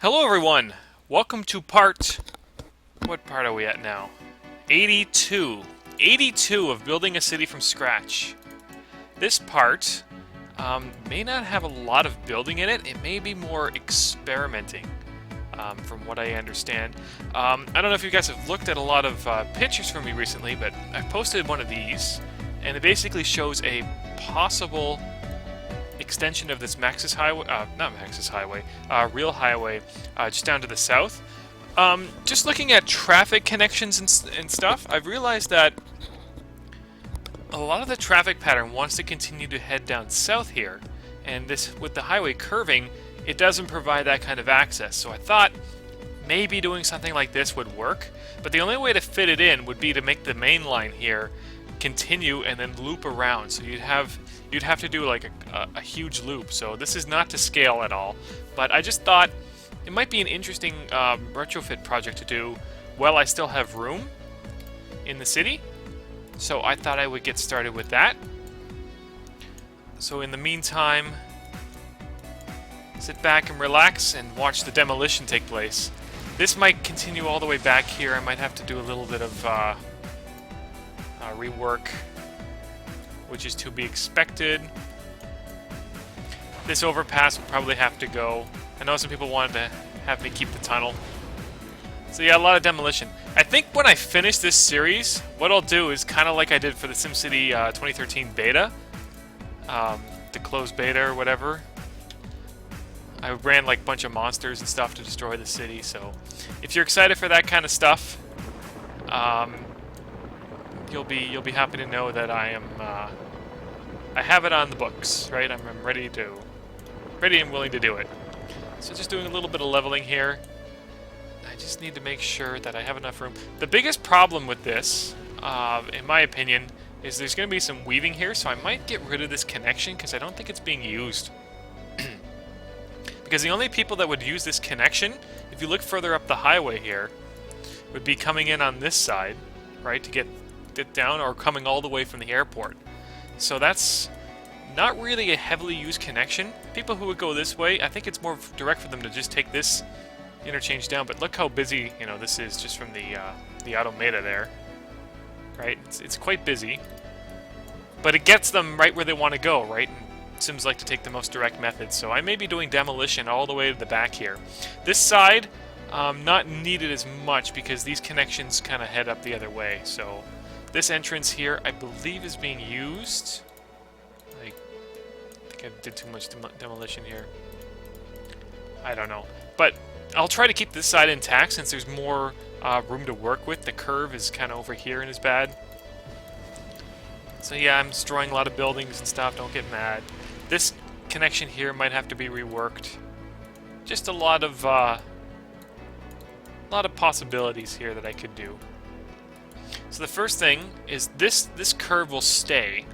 Hello everyone! Welcome to what part are we at now? 82. 82 of building a city from scratch. This part may not have a lot of building in it. It may be more experimenting, from what I understand. I don't know if you guys have looked at a lot of pictures from me recently, but I posted one of these, and it basically shows a possible extension of this Maxis Highway, not Maxis Highway, Real Highway, just down to the south. Just looking at traffic connections and stuff, I've realized that a lot of the traffic pattern wants to continue to head down south here, and this with the highway curving, it doesn't provide that kind of access. So I thought maybe doing something like this would work, but the only way to fit it in would be to make the main line here continue and then loop around. So you'd have to do like a huge loop. So this is not to scale at all, but I just thought it might be an interesting retrofit project to do while I still have room in the city. So I thought I would get started with that. So in the meantime, sit back and relax and watch the demolition take place. This might continue all the way back here. I might have to do a little bit of rework, which is to be expected. This overpass will probably have to go. I know some people wanted to have me keep the tunnel. So yeah, a lot of demolition. I think when I finish this series, what I'll do is kind of like I did for the SimCity 2013 beta, the closed beta or whatever. I ran like a bunch of monsters and stuff to destroy the city, so if you're excited for that kind of stuff, you'll be happy to know that I have it on the books, right? I'm ready and willing to do it. So just doing a little bit of leveling here. I just need to make sure that I have enough room. The biggest problem with this, in my opinion, is there's going to be some weaving here, so I might get rid of this connection because I don't think it's being used. Because the only people that would use this connection, if you look further up the highway here, would be coming in on this side, right, to get it down, or coming all the way from the airport. So that's not really a heavily used connection. People who would go this way, I think it's more direct for them to just take this interchange down. But look how busy, this is just from the Automata there, right? It's quite busy, but it gets them right where they want to go, right? And Sims like to take the most direct method, so I may be doing demolition all the way to the back here. This side, not needed as much because these connections kind of head up the other way. So this entrance here, I believe, is being used. I think I did too much demolition here. I don't know. But I'll try to keep this side intact since there's more room to work with. The curve is kind of over here and is bad. So yeah, I'm destroying a lot of buildings and stuff. Don't get mad. This connection here might have to be reworked. Just a lot of possibilities here that I could do. So the first thing is this curve will stay.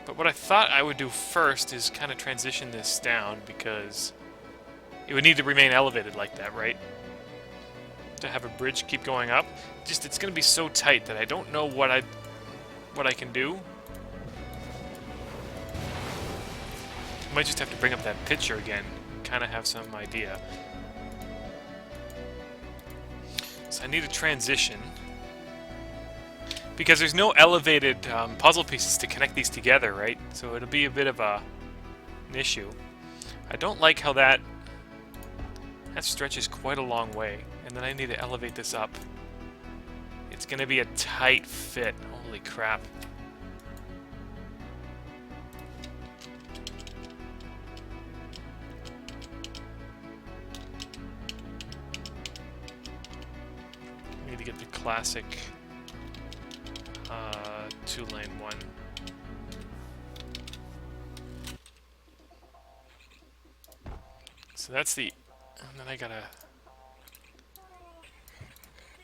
But what I thought I would do first is kind of transition this down because it would need to remain elevated like that, right? To have a bridge keep going up. Just it's going to be so tight that I don't know what I can do. I might just have to bring up that picture again, kind of have some idea. So I need a transition because there's no elevated puzzle pieces to connect these together, right? So it'll be a bit of an issue. I don't like how that stretches quite a long way, and then I need to elevate this up. It's going to be a tight fit. Holy crap. I need to get the classic two-lane one. So that's the... And then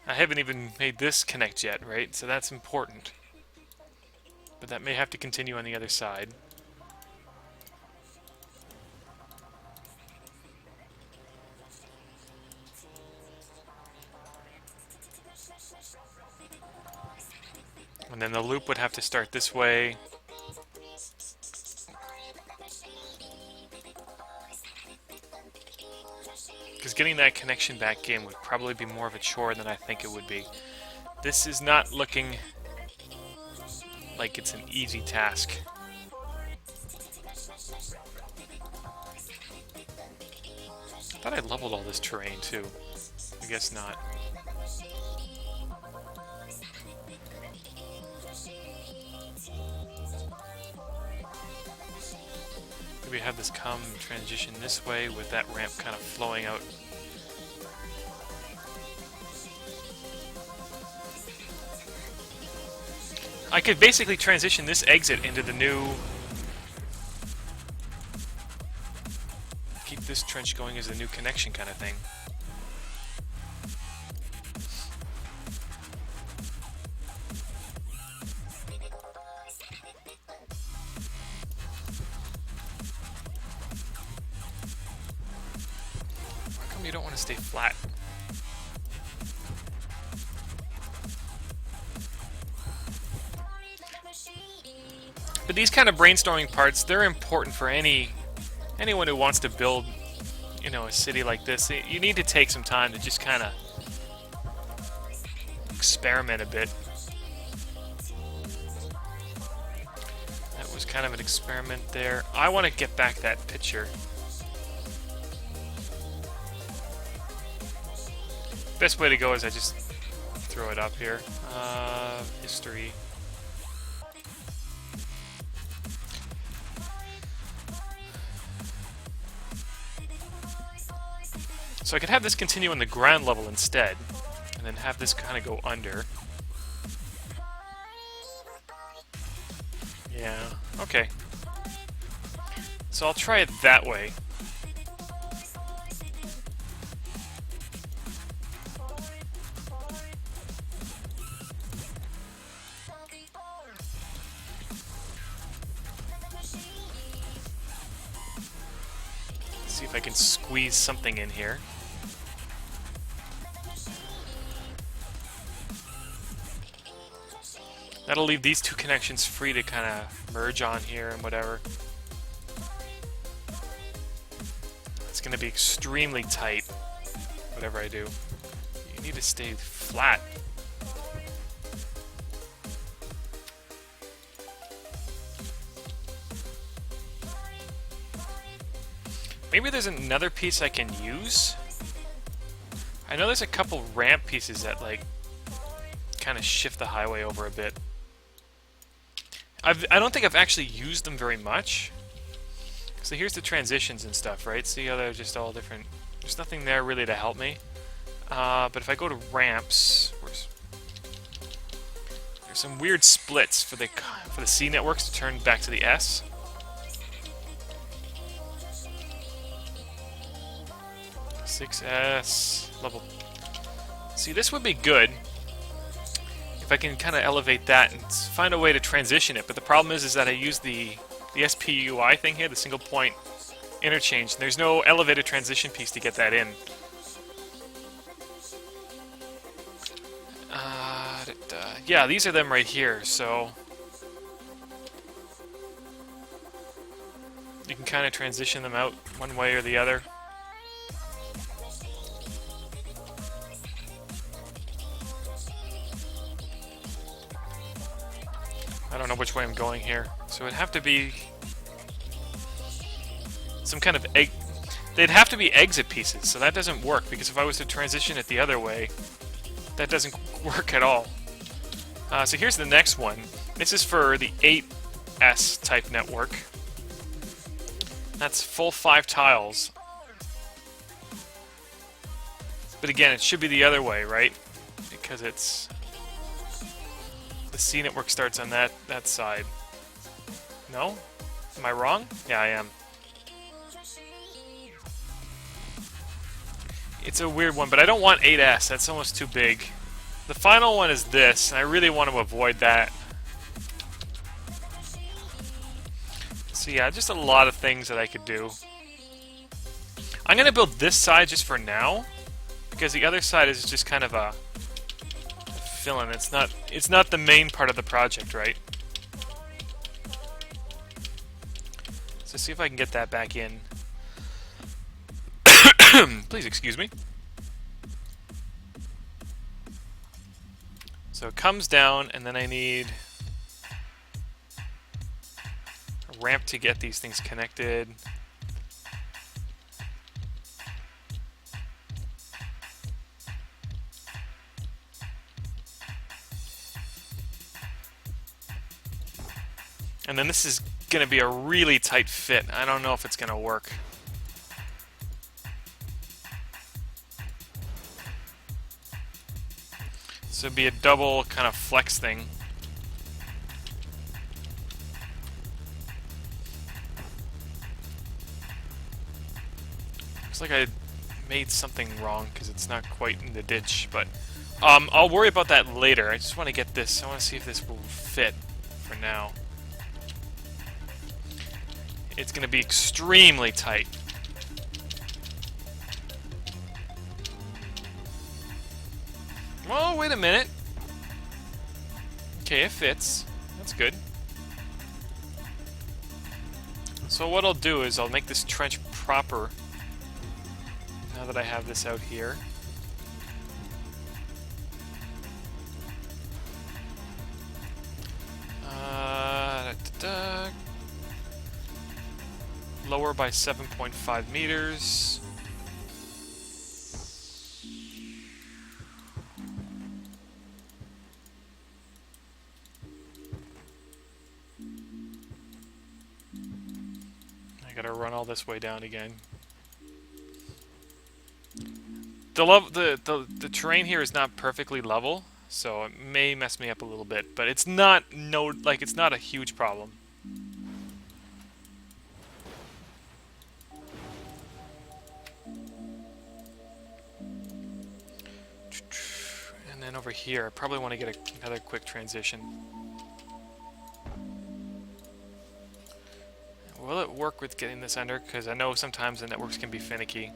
I haven't even made this connect yet, right? So that's important. But that may have to continue on the other side. And then the loop would have to start this way. Because getting that connection back in would probably be more of a chore than I think it would be. This is not looking like it's an easy task. I thought I leveled all this terrain too. I guess not. Maybe have this come transition this way with that ramp kind of flowing out. I could basically transition this exit into the new... Keep this trench going as a new connection kind of thing. How come you don't want to stay flat? But these kind of brainstorming parts, they're important for anyone who wants to build, you know, a city like this. You need to take some time to just kind of experiment a bit. That was kind of an experiment there. I want to get back that picture. Best way to go is I just throw it up here. History. So I could have this continue on the ground level instead, and then have this kind of go under. Yeah, okay. So I'll try it that way. See if I can squeeze something in here. That'll leave these two connections free to kind of merge on here and whatever. It's going to be extremely tight, whatever I do. You need to stay flat. Maybe there's another piece I can use. I know there's a couple ramp pieces that like kind of shift the highway over a bit. I don't think I've actually used them very much. So here's the transitions and stuff, right? See how they're just all different. There's nothing there really to help me. But if I go to ramps, there's some weird splits for the C networks to turn back to the S. .6S level. See, this would be good if I can kind of elevate that and find a way to transition it. But the problem is that I use the SPUI thing here, the single point interchange. And there's no elevated transition piece to get that in. Yeah, these are them right here. So you can kind of transition them out one way or the other. I don't know which way I'm going here. So it'd have to be some kind of egg. They'd have to be exit pieces, so that doesn't work, because if I was to transition it the other way, that doesn't work at all. So here's the next one. This is for the 8S type network. That's full 5 tiles. But again, it should be the other way, right? Because it's... the C network starts on that side. No? Am I wrong? Yeah, I am. It's a weird one, but I don't want 8S. That's almost too big. The final one is this, and I really want to avoid that. So yeah, just a lot of things that I could do. I'm going to build this side just for now, because the other side is just kind of a fill-in. It's not the main part of the project, right? So see if I can get that back in. Please excuse me. So it comes down, and then I need a ramp to get these things connected. And then this is going to be a really tight fit. I don't know if it's going to work. So it'd be a double kind of flex thing. Looks like I made something wrong because it's not quite in the ditch, but I'll worry about that later. I just want to get this. I want to see if this will fit for now. It's going to be extremely tight. Oh, wait a minute. Okay, it fits. That's good. So what I'll do is I'll make this trench proper now that I have this out here. Lower by 7.5 meters. I gotta run all this way down again. The terrain here is not perfectly level, so it may mess me up a little bit, but it's not it's not a huge problem. And then over here, I probably want to get another quick transition. Will it work with getting this under? Because I know sometimes the networks can be finicky.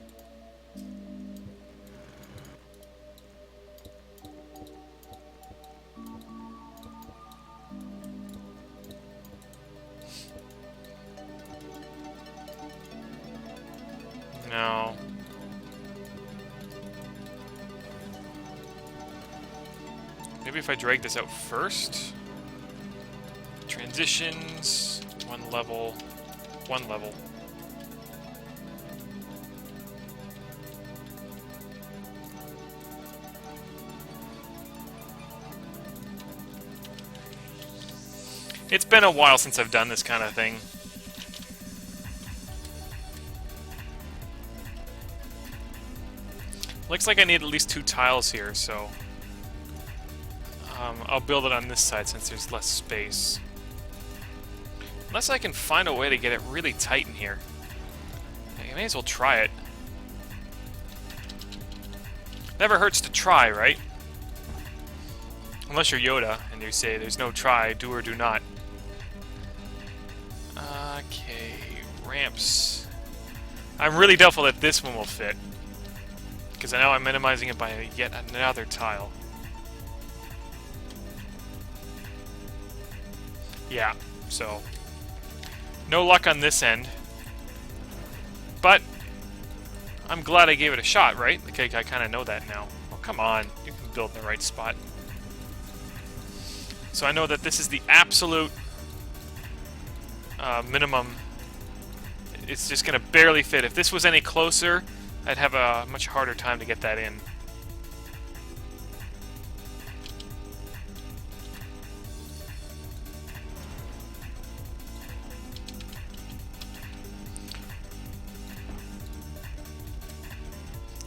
No. Maybe if I drag this out first. Transitions, one level. It's been a while since I've done this kind of thing. Looks like I need at least 2 tiles here, so I'll build it on this side since there's less space. Unless I can find a way to get it really tight in here. I may as well try it. Never hurts to try, right? Unless you're Yoda and you say there's no try, do or do not. Okay, ramps. I'm really doubtful that this one will fit, because I know I'm minimizing it by yet another tile. Yeah, so no luck on this end. But I'm glad I gave it a shot, right? Like I kind of know that now. Oh, come on. You can build in the right spot. So I know that this is the absolute minimum. It's just going to barely fit. If this was any closer, I'd have a much harder time to get that in.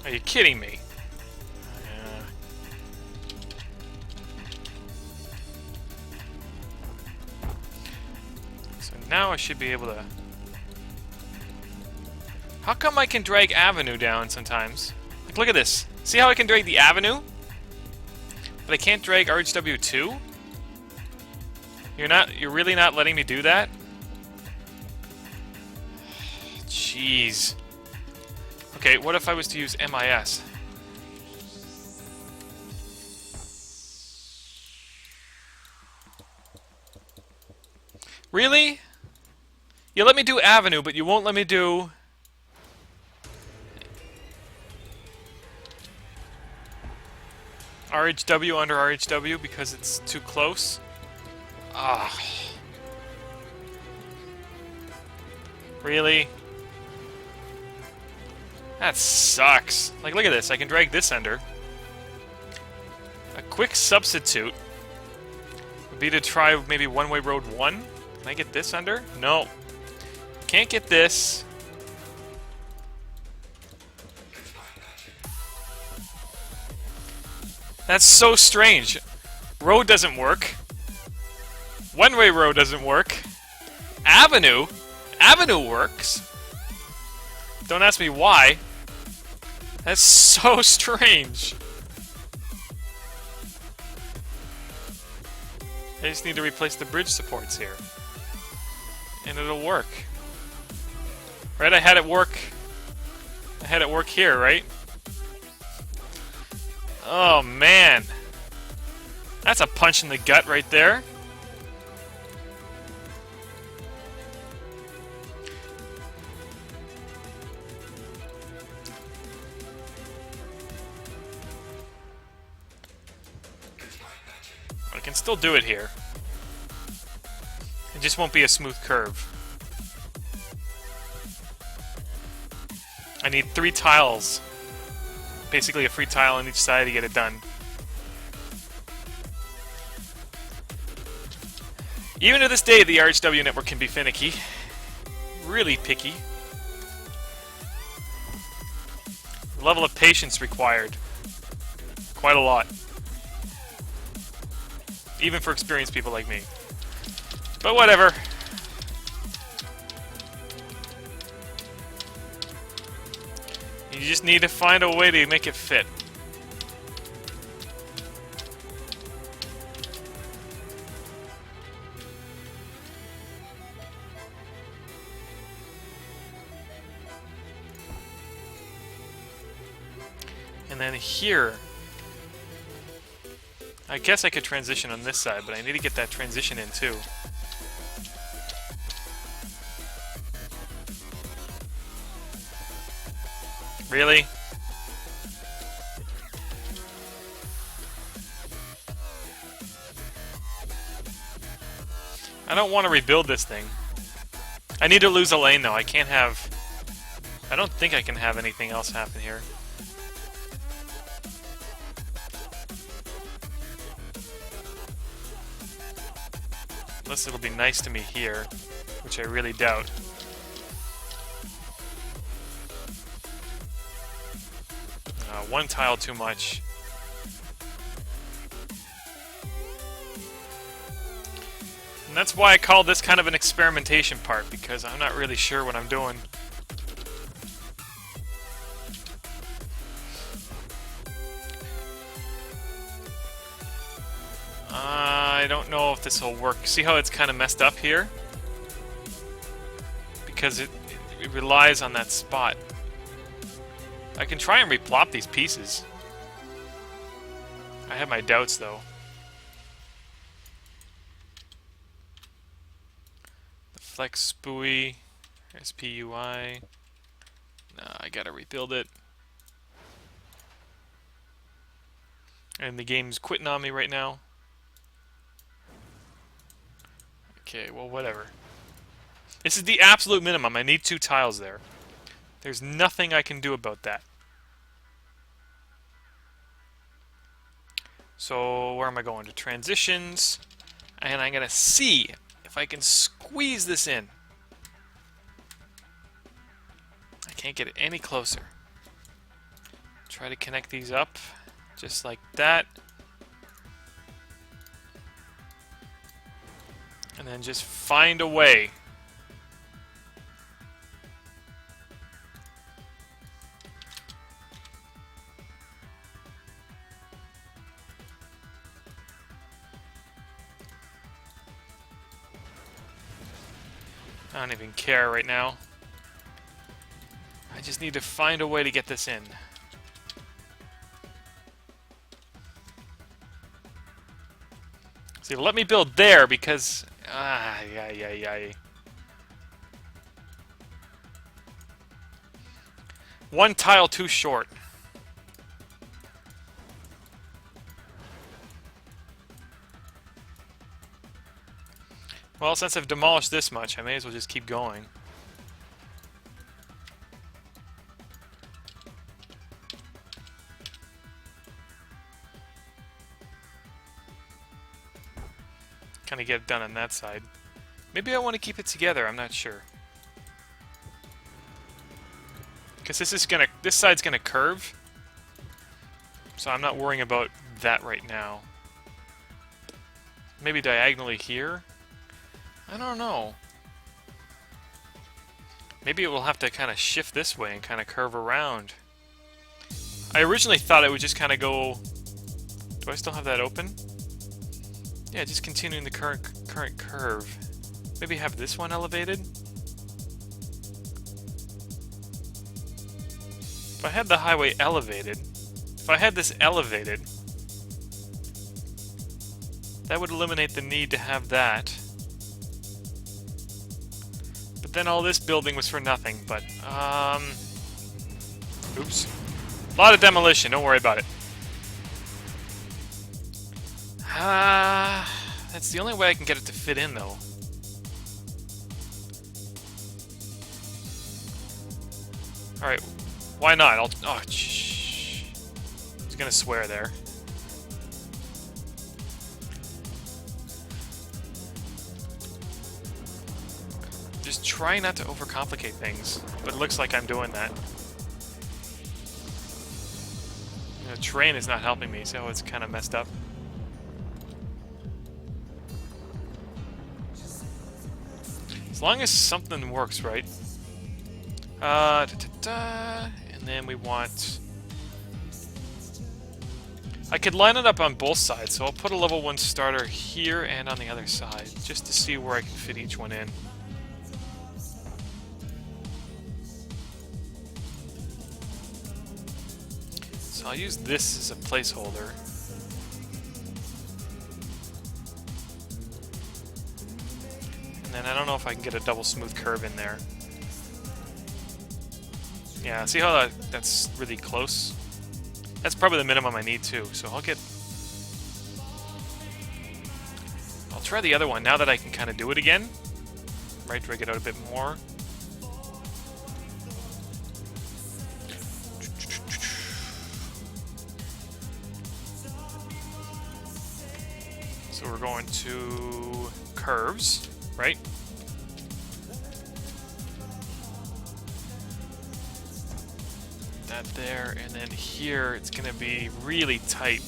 Are you kidding me? So now I should be able to... How come I can drag Avenue down sometimes? Like, look at this. See how I can drag the Avenue? But I can't drag RHW2? You're really not letting me do that? Jeez. Okay, what if I was to use MIS? Really? You let me do Avenue, but you won't let me do RHW under RHW because it's too close. Ah. Really? That sucks. Like, look at this. I can drag this under. A quick substitute would be to try maybe one-way road 1. Can I get this under? No. Can't get this. That's so strange. Road doesn't work. One-way road doesn't work. Avenue? Avenue works. Don't ask me why. That's so strange. I just need to replace the bridge supports here. And it'll work. Right, I had it work. I had it work here, right? Oh, man. That's a punch in the gut right there. I can still do it here. It just won't be a smooth curve. I need 3 tiles. Basically a free tile on each side to get it done. Even to this day, the RHW network can be finicky. Really picky. The level of patience required. Quite a lot. Even for experienced people like me. But whatever. You just need to find a way to make it fit. And then here, I guess I could transition on this side, but I need to get that transition in too. Really? I don't want to rebuild this thing. I need to lose a lane though. I can't have... I don't think I can have anything else happen here. Unless it'll be nice to me here, which I really doubt. One tile too much. And that's why I call this kind of an experimentation part, because I'm not really sure what I'm doing. I don't know if this will work. See how it's kind of messed up here? Because it relies on that spot. I can try and replop these pieces. I have my doubts, though. The flex spooey, SPUI. No, I gotta rebuild it. And the game's quitting on me right now. Okay, well, whatever. This is the absolute minimum. I need 2 tiles there. There's nothing I can do about that. So, where am I going? To transitions. And I'm going to see if I can squeeze this in. I can't get it any closer. Try to connect these up. Just like that. And then just find a way. I don't even care right now. I just need to find a way to get this in. See, let me build there because... One tile too short. Well, since I've demolished this much, I may as well just keep going. Kind of get it done on that side. Maybe I want to keep it together, I'm not sure. Because this side's gonna curve. So I'm not worrying about that right now. Maybe diagonally here? I don't know. Maybe it will have to kind of shift this way and kind of curve around. I originally thought it would just kind of go... Do I still have that open? Yeah, just continuing the current curve. Maybe have this one elevated? If I had the highway elevated... If I had this elevated... That would eliminate the need to have that. But then all this building was for nothing, but, oops. A lot of demolition, don't worry about it. That's the only way I can get it to fit in, though. Alright, why not? Oh, shh. I was gonna swear there. Just try not to overcomplicate things, but it looks like I'm doing that. The terrain is not helping me, so it's kind of messed up. As long as something works, right? And then we want... I could line it up on both sides, so I'll put a level 1 starter here and on the other side, just to see where I can fit each one in. So I'll use this as a placeholder. And then I don't know if I can get a double smooth curve in there. Yeah, see how that's really close? That's probably the minimum I need too, so I'll try the other one now that I can kind of do it again. Right, drag it out a bit more. So we're going to curves, right? That there, and then here it's going to be really tight.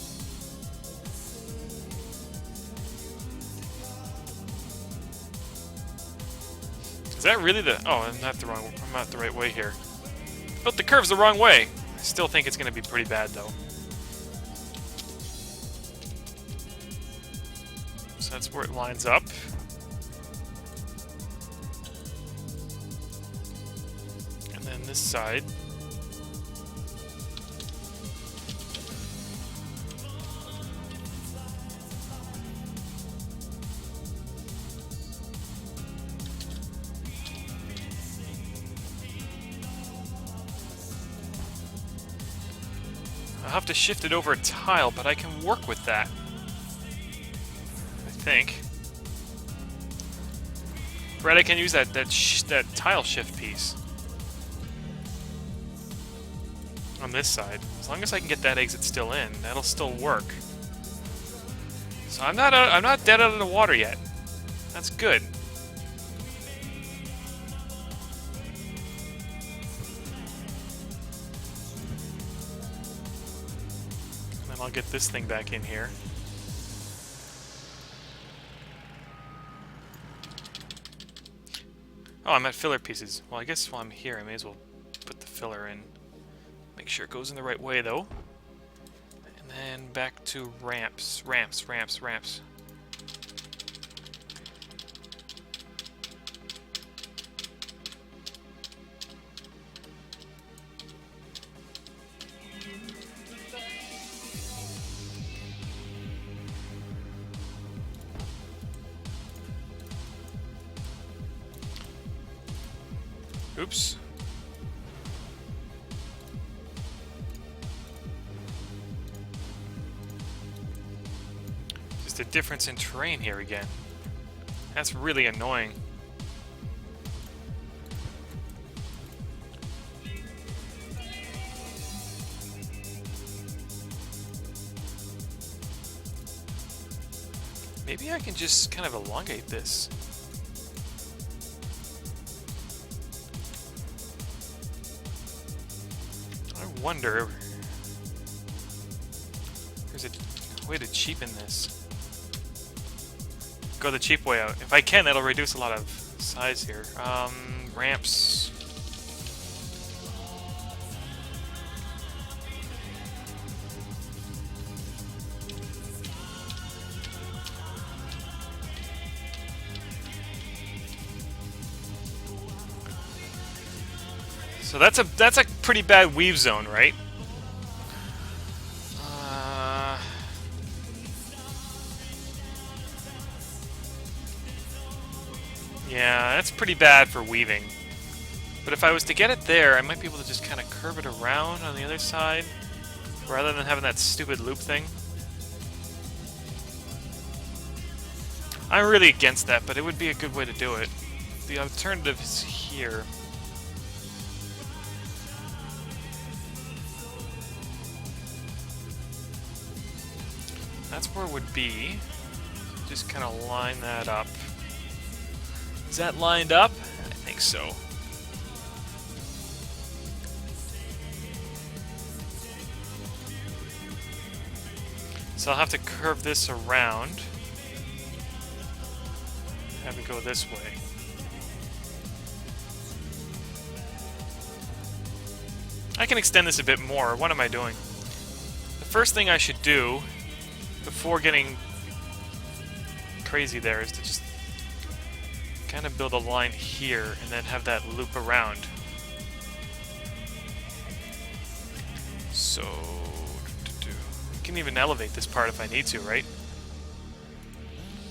Is that really the... Oh, I'm not the right way here. But the curve's the wrong way. I still think it's going to be pretty bad, though. So that's where it lines up. And then this side. I'll have to shift it over a tile, but I can work with that. I think. Right, I can use that tile shift piece on this side. As long as I can get that exit still in, that'll still work. So I'm not dead out of the water yet. That's good. And then I'll get this thing back in here. Oh, I'm at filler pieces. Well, I guess while I'm here, I may as well put the filler in. Make sure it goes in the right way, though. And then back to ramps. Ramps. Oops. Just a difference in terrain here again. That's really annoying. Maybe I can just kind of elongate this. I wonder if there's a way to cheapen this. Go the cheap way out. If I can, that'll reduce a lot of size here. Ramps. So that's a pretty bad weave zone, right? Yeah, that's pretty bad for weaving. But if I was to get it there, I might be able to just kind of curve it around on the other side, rather than having that stupid loop thing. I'm really against that, but it would be a good way to do it. The alternative is here. That's where it would be. Just kind of line that up. Is that lined up? I think so. So I'll have to curve this around. Have it go this way. I can extend this a bit more. What am I doing? The first thing I should do before getting crazy there is to just kind of build a line here and then have that loop around. So, I can even elevate this part if I need to, right?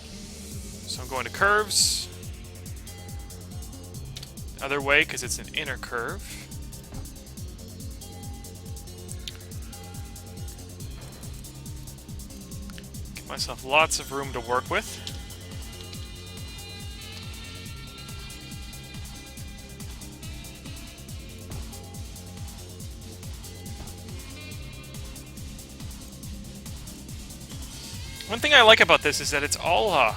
So I'm going to curves. Other way, because it's an inner curve. Give myself lots of room to work with. One thing I like about this is that it's all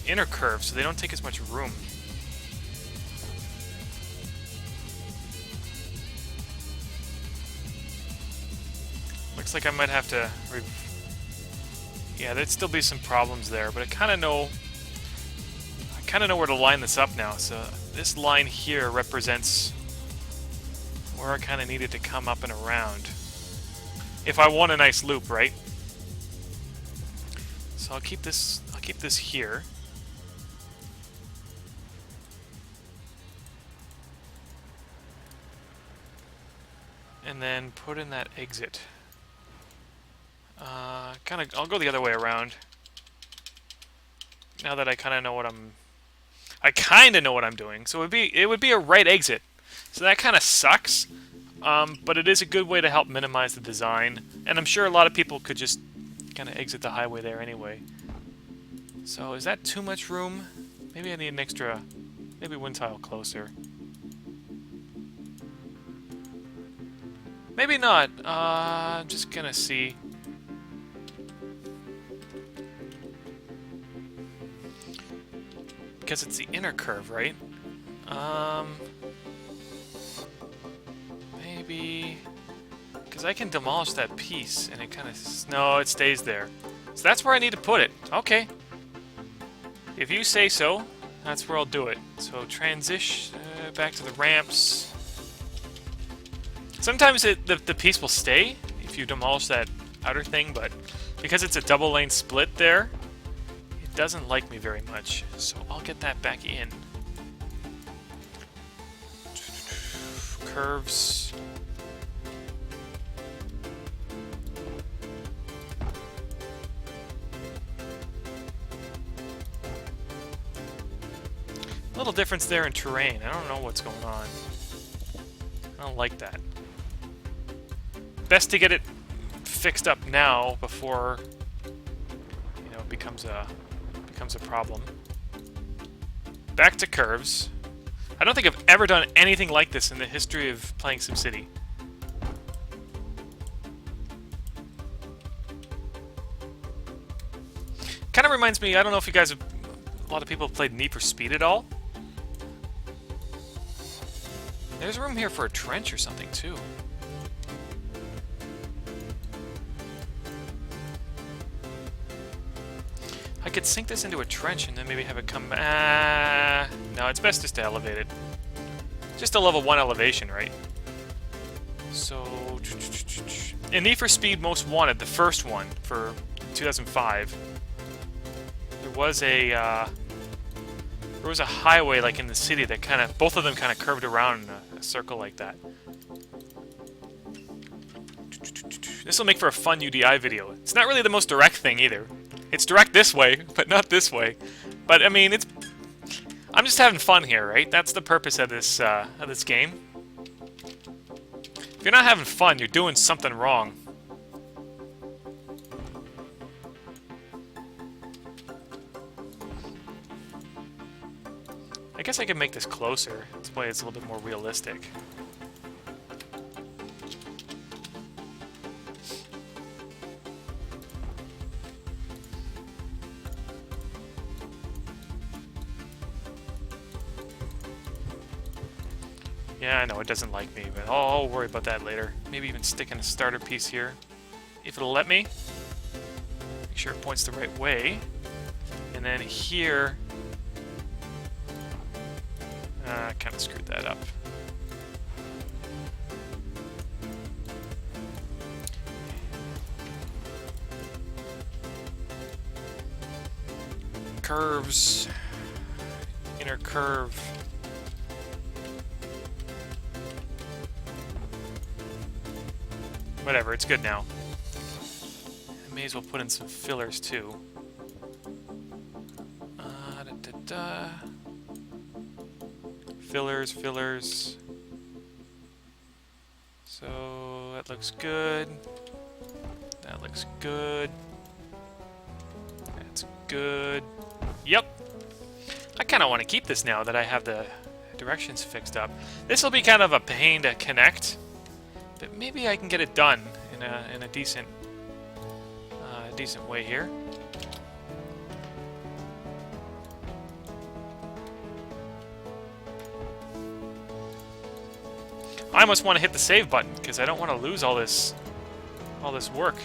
inner curves, so they don't take as much room. Looks like I might have to... Yeah, there'd still be some problems there, but I kind of know where to line this up now. So this line here represents where I kind of needed to come up and around. If I want a nice loop, right? So I'll keep this here. And then put in that exit. I'll go the other way around. Now that I kind of know what I'm doing. So it would be a right exit. So that kind of sucks. But it is a good way to help minimize the design. And I'm sure a lot of people could just kind of exit the highway there anyway. So is that too much room? Maybe I need an extra, maybe one tile closer. Maybe not. I'm just gonna see. Because it's the inner curve, right? Maybe... Because I can demolish that piece, and it kind of... No, it stays there. So that's where I need to put it. Okay. If you say so, that's where I'll do it. So transition back to the ramps. Sometimes the piece will stay if you demolish that outer thing, but because it's a double lane split there, it doesn't like me very much. So I'll get that back in. Curves. A little difference there in terrain. I don't know what's going on. I don't like that. Best to get it fixed up now before, you know, it becomes becomes a problem. Back to curves. I don't think I've ever done anything like this in the history of playing SimCity. Kind of reminds me, I don't know if you guys have, a lot of people have played Need for Speed at all. There's room here for a trench or something, too. I could sink this into a trench and then maybe have it come... no, it's best just to elevate it. Just a level 1 elevation, right? So... in Need for Speed Most Wanted, the first one, for 2005, there was a highway, like, in the city that kind of... both of them kind of curved around in a circle like that. This will make for a fun UDI video. It's not really the most direct thing, either. It's direct this way, but not this way. But, I mean, it's... I'm just having fun here, right? That's the purpose of this game. If you're not having fun, you're doing something wrong. I guess I could make this closer. This way it's a little bit more realistic. Yeah, I know, it doesn't like me, but I'll worry about that later. Maybe even stick in a starter piece here. If it'll let me. Make sure it points the right way. And then here... I kind of screwed that up. Curves. Inner curve. Whatever, it's good now. I may as well put in some fillers too. Fillers. So that looks good. That looks good. That's good. Yep. I kind of want to keep this now that I have the directions fixed up. This will be kind of a pain to connect. But maybe I can get it done in a decent way here. I almost want to hit the save button because I don't want to lose all this work.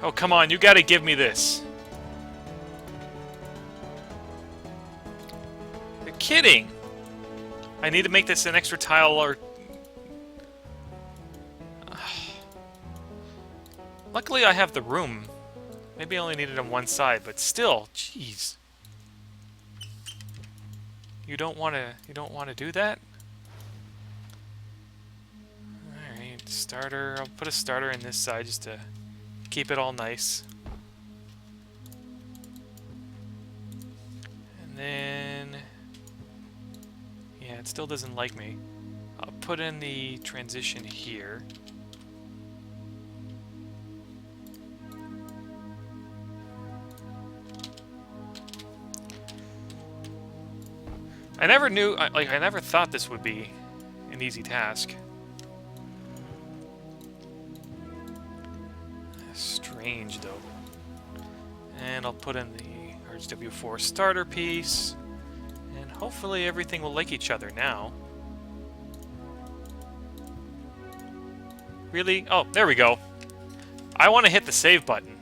Oh, come on, you got to give me this. You're kidding. I need to make this an extra tile or... Luckily I have the room. Maybe I only need it on one side, but still, jeez. You don't want to do that? Alright, starter. I'll put a starter in this side just to keep it all nice. And then... yeah, it still doesn't like me. I'll put in the transition here. I never knew, I never thought this would be an easy task. Strange, though. And I'll put in the RHW4 starter piece. And hopefully everything will like each other now. Really? Oh, there we go. I want to hit the save button.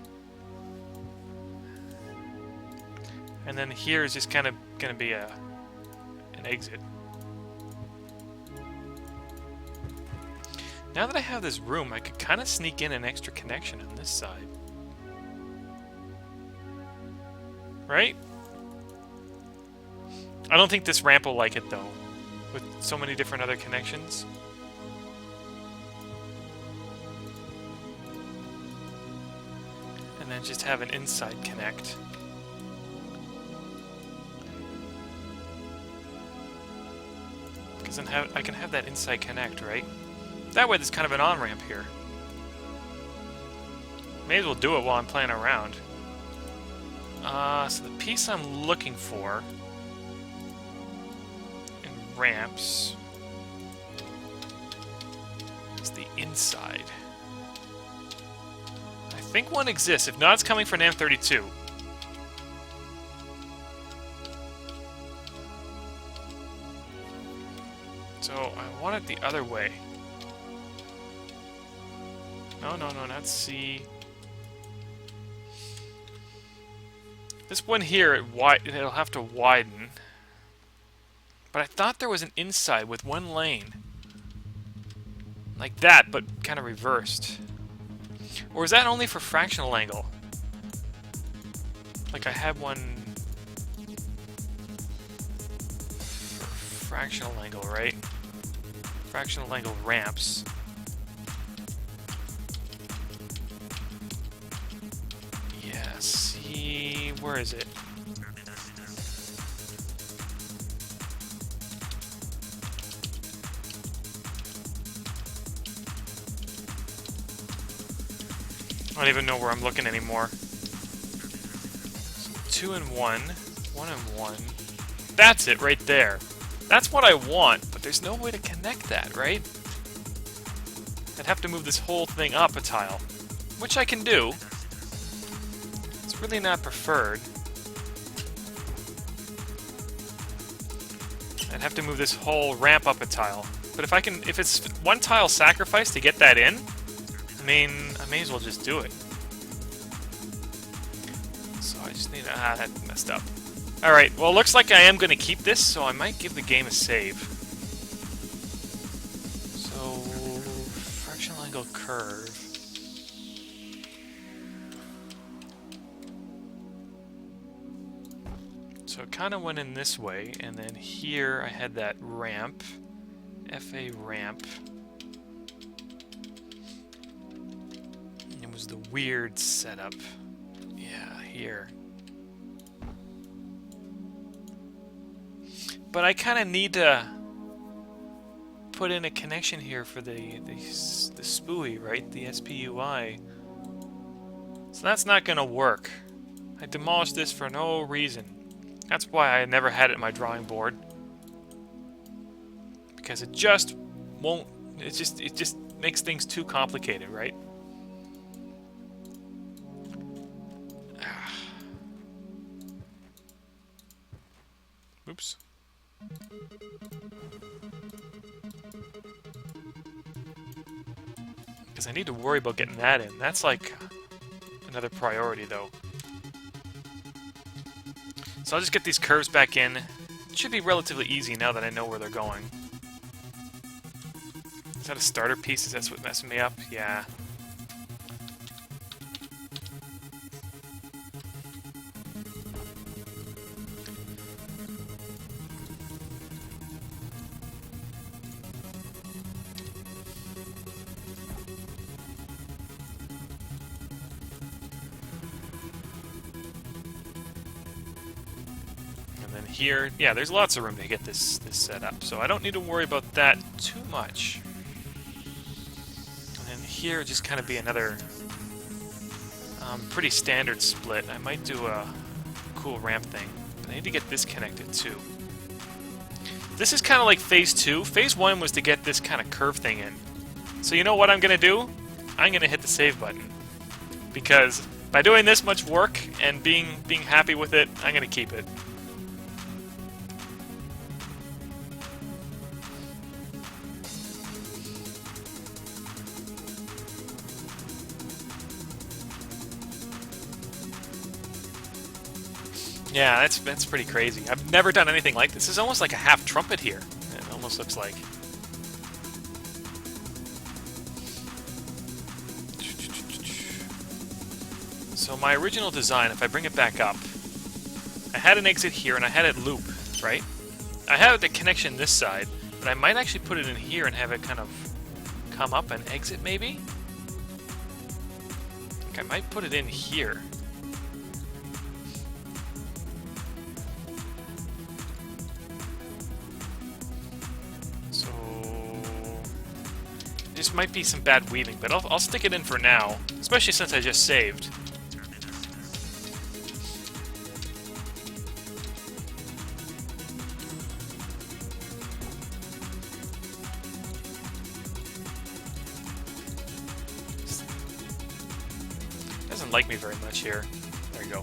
And then here is just kind of going to be an exit. Now that I have this room, I could kind of sneak in an extra connection on this side. Right? I don't think this ramp will like it, though, with so many different other connections. And then just have an inside connect. Because then I can have that inside connect, right? That way there's kind of an on-ramp here. May as well do it while I'm playing around. So the piece I'm looking for in ramps is the inside. I think one exists. If not, it's coming for NAM32. So I want it the other way. No, not C. This one here, it'll have to widen. But I thought there was an inside with one lane. Like that, but kind of reversed. Or is that only for fractional angle? Like I had one for fractional angle, right? Fractional angle ramps. Yeah, see, where is it? I don't even know where I'm looking anymore. 2 and 1, 1 and 1. That's it right there. That's what I want, but there's no way to connect that, right? I'd have to move this whole thing up a tile, which I can do. It's really not preferred. I'd have to move this whole ramp up a tile. But if it's one tile sacrifice to get that in, I mean, I may as well just do it. So I just need to... that messed up. Alright, well, it looks like I am going to keep this, so I might give the game a save. So... fractional angle curve. So it kind of went in this way, and then here I had that ramp. FA ramp. It was the weird setup. Yeah, here. But I kind of need to put in a connection here for the SPUI, right? The SPUI. So that's not going to work. I demolished this for no reason. That's why I never had it in my drawing board. Because it just won't... It just makes things too complicated, right? Oops. Because I need to worry about getting that in. That's like another priority, though. So I'll just get these curves back in. It should be relatively easy now that I know where they're going. Is that a starter piece? Is that what's messing me up? Yeah. Here, yeah, there's lots of room to get this set up, so I don't need to worry about that too much. And then here, just kind of be another pretty standard split. I might do a cool ramp thing, but I need to get this connected too. This is kind of like Phase 2. Phase 1 was to get this kind of curve thing in. So you know what I'm going to do? I'm going to hit the save button. Because by doing this much work and being happy with it, I'm going to keep it. Yeah, that's pretty crazy. I've never done anything like this. This is almost like a half trumpet here. It almost looks like. So my original design, if I bring it back up, I had an exit here and I had it loop, right? I have the connection this side, but I might actually put it in here and have it kind of come up and exit, maybe? I think I might put it in here. This might be some bad weaving, but I'll stick it in for now, especially since I just saved. doesn't like me very much here. There you go.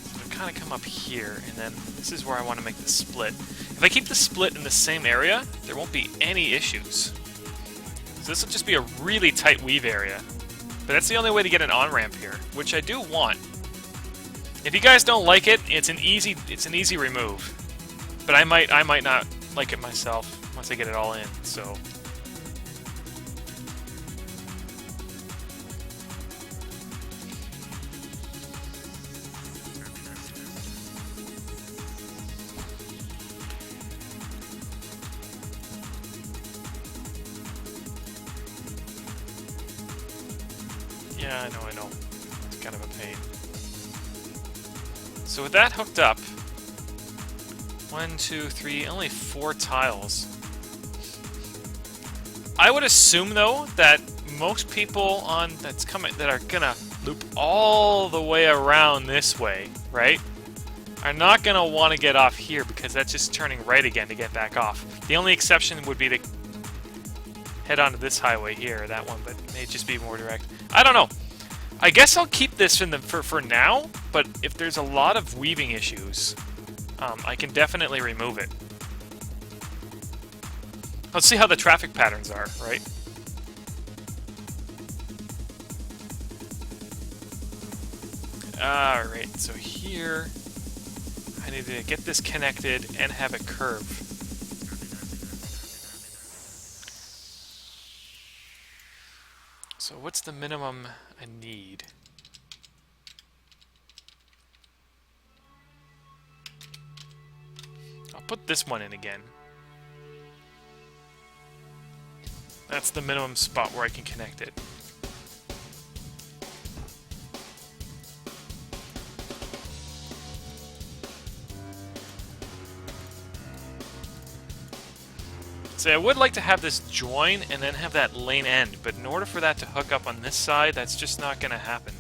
So I kind of come up here, and then this is where I want to make the split. If I keep the split in the same area, there won't be any issues. So this will just be a really tight weave area. But that's the only way to get an on-ramp here, which I do want. If you guys don't like it, it's an easy remove. But I might not like it myself once I get it all in, so. Yeah, I know. It's kind of a pain. So with that hooked up, 1, 2, 3, only 4 tiles. I would assume though that most people that are gonna loop all the way around this way, right, are not gonna want to get off here because that's just turning right again to get back off. The only exception would be to head onto this highway here, that one, but it may just be more direct. I don't know. I guess I'll keep this for now, but if there's a lot of weaving issues, I can definitely remove it. Let's see how the traffic patterns are, right? Alright, so here I need to get this connected and have it curve. So what's the minimum I need? I'll put this one in again. That's the minimum spot where I can connect it. So I would like to have this join and then have that lane end, but in order for that to hook up on this side, that's just not going to happen.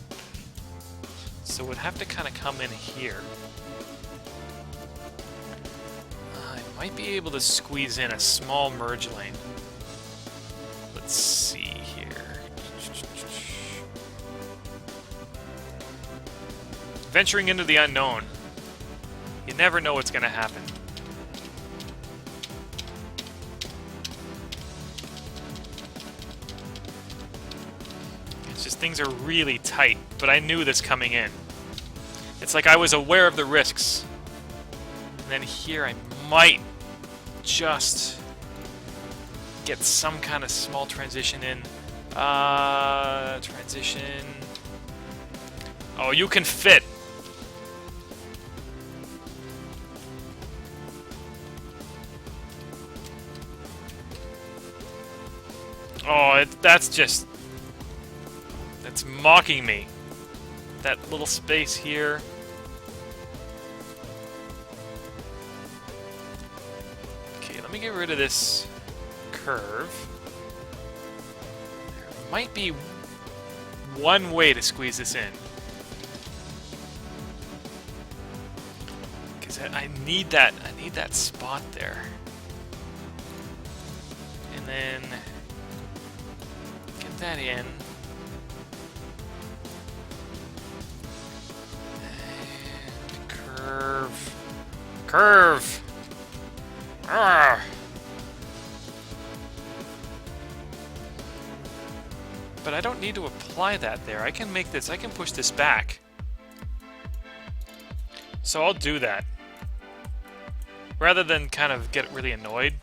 So it would have to kind of come in here. I might be able to squeeze in a small merge lane. Let's see here. Venturing into the unknown. You never know what's going to happen. Things are really tight, but I knew this coming in. It's like I was aware of the risks. And then here I might just get some kind of small transition in. Transition. Oh, you can fit. Oh, that's just... It's mocking me. That little space here. Okay, let me get rid of this curve. There might be one way to squeeze this in. Because I need that spot there. And then get that in. Curve! Arrgh. But I don't need to apply that there. I can make this, I can push this back. So I'll do that. Rather than kind of get really annoyed.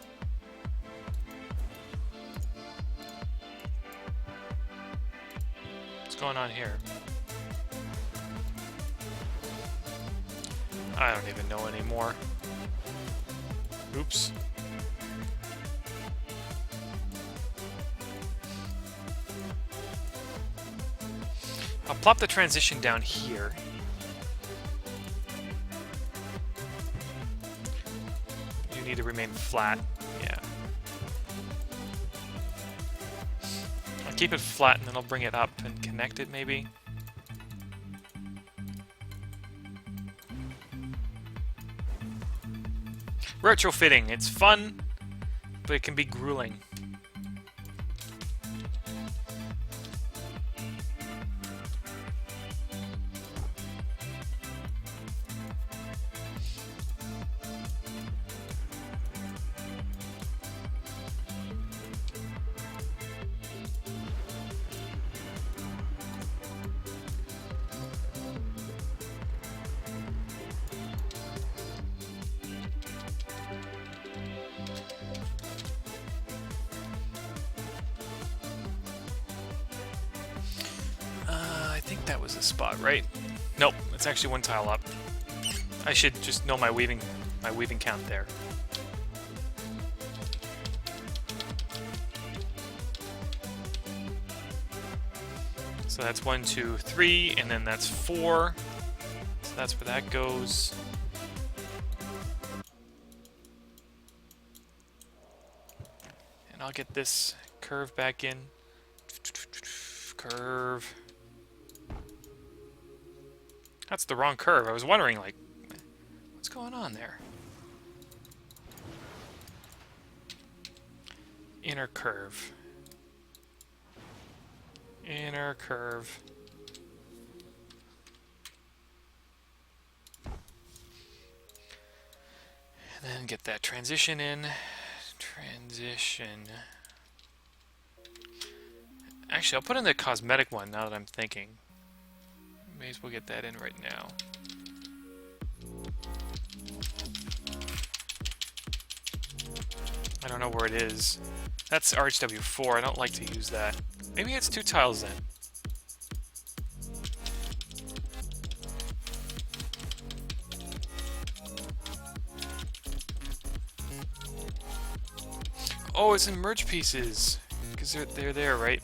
What's going on here? I don't even know anymore. Oops. I'll plop the transition down here. You need to remain flat. Yeah. I'll keep it flat and then I'll bring it up and connect it maybe. Retrofitting, it's fun, but it can be grueling. that was the spot, right? Nope, it's actually one tile up. I should just know my weaving count there. So that's 1, 2, 3, and then that's 4. So that's where that goes. And I'll get this curve back in. Curve. That's the wrong curve. I was wondering, like, what's going on there? Inner curve. Inner curve. And then get that transition in. Transition. Actually, I'll put in the cosmetic one now that I'm thinking. May as well get that in right now. I don't know where it is. That's RHW4. I don't like to use that. Maybe it's 2 tiles then. Oh, it's in merge pieces. Because they're there, right?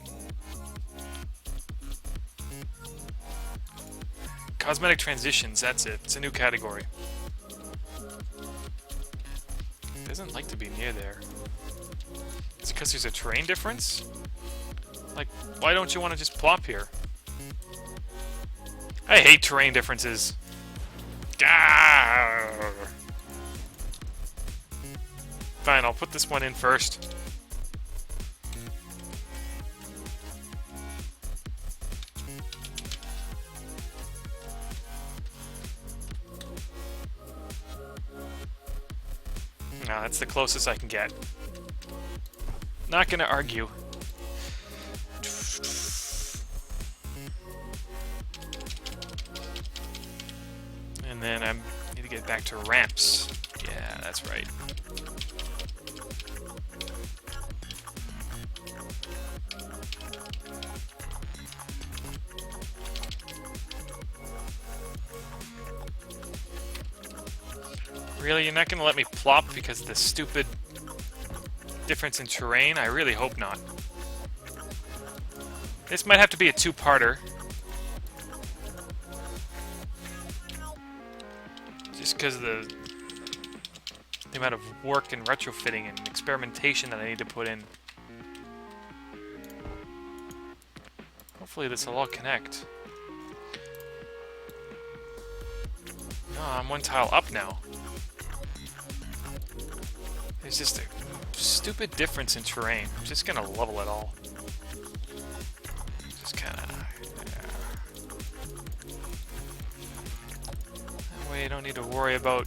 Cosmetic transitions, that's it. It's a new category. It doesn't like to be near there. Is it because there's a terrain difference? Like, why don't you want to just plop here? I hate terrain differences. Gah! Fine, I'll put this one in first. No, that's the closest I can get. Not gonna argue. And then I need to get back to ramps. Yeah, that's right. Really? You're not going to let me plop because of the stupid difference in terrain? I really hope not. This might have to be a two-parter. Just because of the amount of work and retrofitting and experimentation that I need to put in. Hopefully this will all connect. No, I'm one tile up now. There's just a stupid difference in terrain. I'm just gonna level it all. Just kinda... yeah. That way you don't need to worry about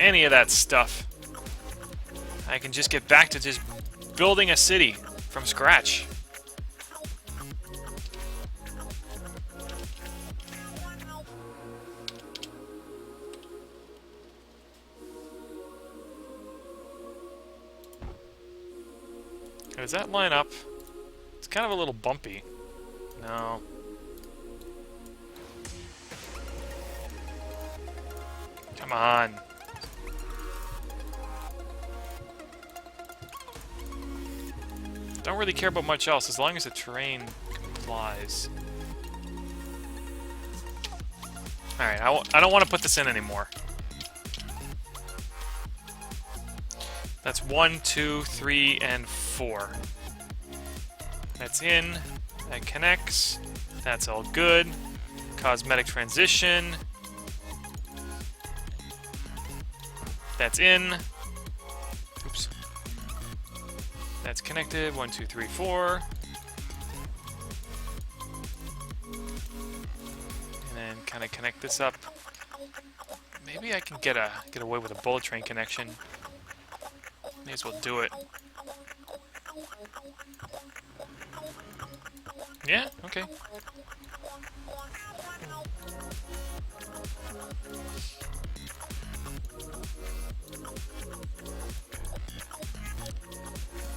any of that stuff. I can just get back to just building a city from scratch. Does that line up? It's kind of a little bumpy. No. Come on. Don't really care about much else as long as the terrain complies. Alright, I don't want to put this in anymore. That's 1, 2, 3, and 4. That's in. That connects. That's all good. Cosmetic transition. That's in. Oops. That's connected. 1, 2, 3, 4. And then kind of connect this up. Maybe I can get away with a bullet train connection. May as well do it. Yeah, okay.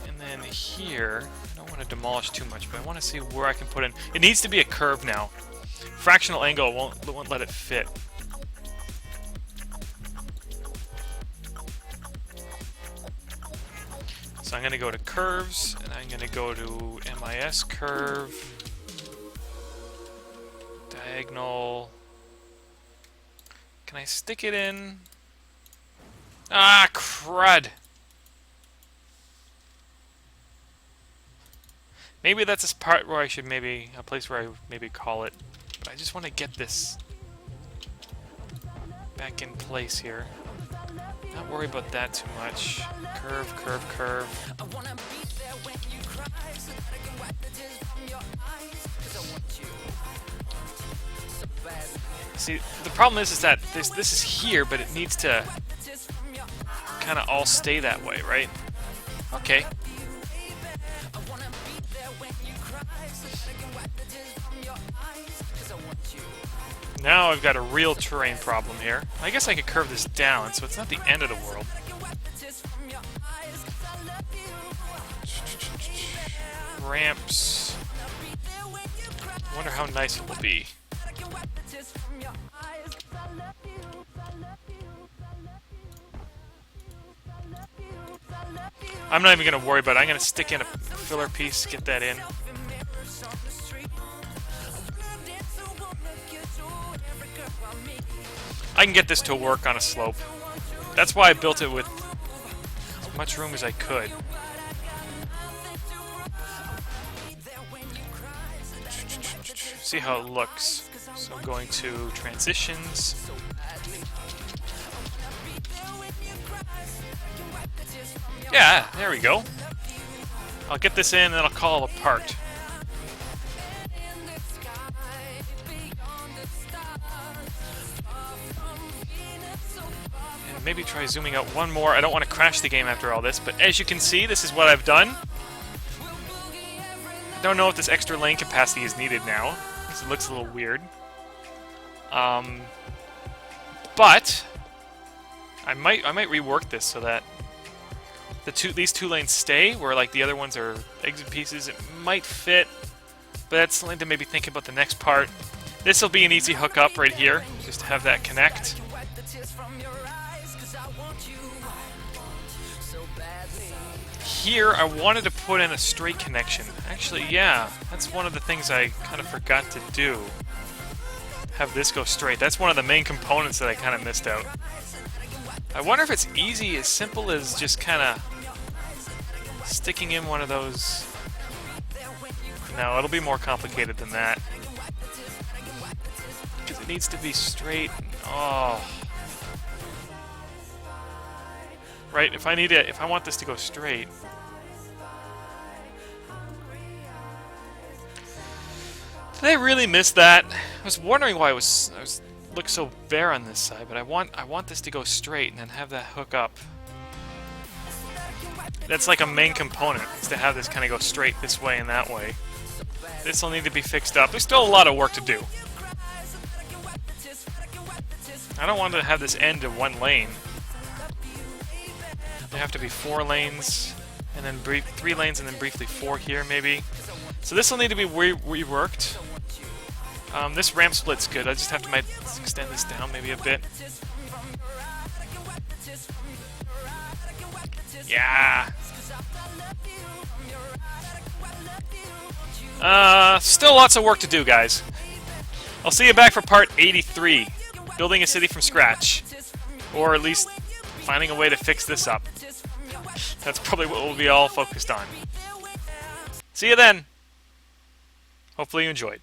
And then here, I don't want want to demolish too much, but I want to see where I can put in. It needs to be a curve now. Fractional angle won't let it fit. So I'm going to go to curves, and I'm going to go to MIS curve, diagonal. Can I stick it in? Ah, crud! Maybe that's a part where I should maybe, a place where I maybe call it, but I just want to get this back in place here. Not worry about that too much. Curve, curve, curve. See, the problem is that this is here, but it needs to kind of all stay that way, right? Okay. Now I've got a real terrain problem here. I guess I could curve this down, so it's not the end of the world. Ramps. Wonder how nice it will be. I'm not even going to worry about it. I'm going to stick in a filler piece, get that in. I can get this to work on a slope. That's why I built it with as much room as I could. See how it looks. So I'm going to transitions. Yeah, there we go. I'll get this in and then I'll call it apart. And maybe try zooming out one more. I don't want to crash the game after all this, but as you can see, this is what I've done. I don't know if this extra lane capacity is needed now, because it looks a little weird. But I might rework this so that these two lanes stay, where like the other ones are exit pieces. It might fit, but that's something to maybe think about the next part. This will be an easy hookup right here, just to have that connect. Here, I wanted to put in a straight connection. Actually, yeah, that's one of the things I kind of forgot to do. Have this go straight. That's one of the main components that I kind of missed out. I wonder if it's easy, as simple as just kind of sticking in one of those. No, it'll be more complicated than that. Because it needs to be straight. Oh. Right, if I want this to go straight. Did I really miss that? I was wondering why I looked so bare on this side, but I want this to go straight and then have that hook up. That's like a main component, is to have this kind of go straight this way and that way. This will need to be fixed up. There's still a lot of work to do. I don't want to have this end to one lane. There have to be 4 lanes, and then 3 lanes, and then briefly 4 here, maybe. So this will need to be reworked. This ramp split's good. I just have to extend this down maybe a bit. Yeah. Still lots of work to do, guys. I'll see you back for part 83, building a city from scratch, or at least finding a way to fix this up. That's probably what we'll be all focused on. See you then. Hopefully you enjoyed.